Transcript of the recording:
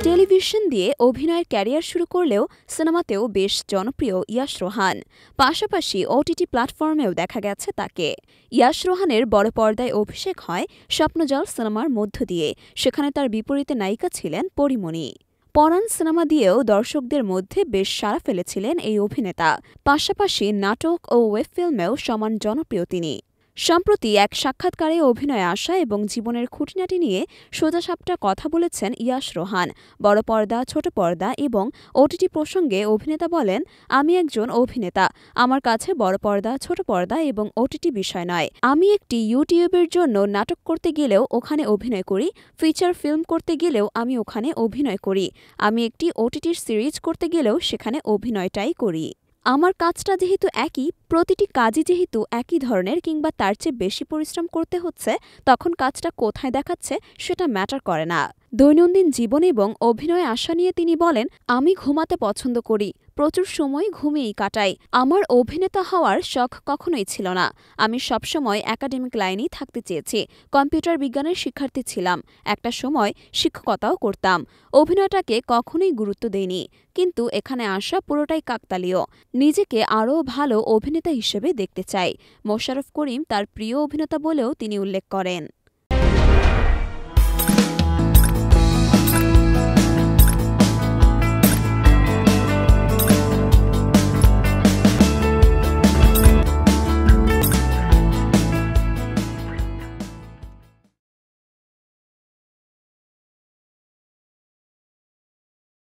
Television দিয়ে অভিনয়ের career শুরু করলেও সিনেমাতেও বেশ জনপ্রিয় ইয়াশ রোহান। পাশাপাশি ওটিটি প্ল্যাটফর্মেও দেখা গেছে তাকে। ইয়াশ রোহানের বড় পর্দায় অভিষেক হয় স্বপ্নজল সিনেমার মধ্য দিয়ে। সেখানে তার বিপরীতে নায়িকা ছিলেন পরীমণি। পরাণ সিনেমা দিয়েও দর্শকদের মধ্যে বেশ সাড়া ফেলেছিলেন এই অভিনেতা। পাশাপাশি নাটক ও ওয়েব ফিল্মেও সমান জনপ্রিয় তিনি। সম্প্রতি এক সাক্ষাৎকারে অভিনয়ে আসা এবং জীবনের খুঁটিনাটি নিয়ে সোজাসাপটা কথা বলেছেন ইয়াশ রোহান। বড় পর্দা, ছোট পর্দা এবং ওটিটি প্রসঙ্গে অভিনেতা বলেন, আমি একজন অভিনেতা। আমার কাছে বড় পর্দা, ছোট পর্দা এবং ওটিটি বিষয় নয়। আমি একটি ইউটিউবের জন্য নাটক করতে গেলেও ওখানে অভিনয় করি, ফিচার ফিল্ম করতে গেলেও আমি ওখানে অভিনয় করি, আমি একটি ওটিটির সিরিজ করতে গেলেও সেখানে অভিনয়টাই করি। আমার কাজটা যেহেতু একই, প্রতিটি কাজই যেহেতু একই ধরনের কিংবা তার চেয়ে বেশি পরিশ্রম করতে হচ্ছে, তখন কাজটা কোথায় দেখাচ্ছে সেটা ম্যাটার করে না। দৈনন্দিন জীবন এবং অভিনয়ে আসা নিয়ে তিনি বলেন, আমি ঘুমাতে পছন্দ করি, প্রচুর সময় ঘুমিয়েই কাটাই। আমার অভিনেতা হওয়ার শখ কখনোই ছিল না। আমি সবসময় একাডেমিক লাইনেই থাকতে চেয়েছি। কম্পিউটার বিজ্ঞানের শিক্ষার্থী ছিলাম, একটা সময় শিক্ষকতাও করতাম। অভিনয়টাকে কখনোই গুরুত্ব দেইনি, কিন্তু এখানে আসা পুরোটাই কাকতালীয়। নিজেকে আরও ভালো অভিনেতা হিসেবে দেখতে চাই। মোশাররফ করিম তার প্রিয় অভিনেতা বলেও তিনি উল্লেখ করেন।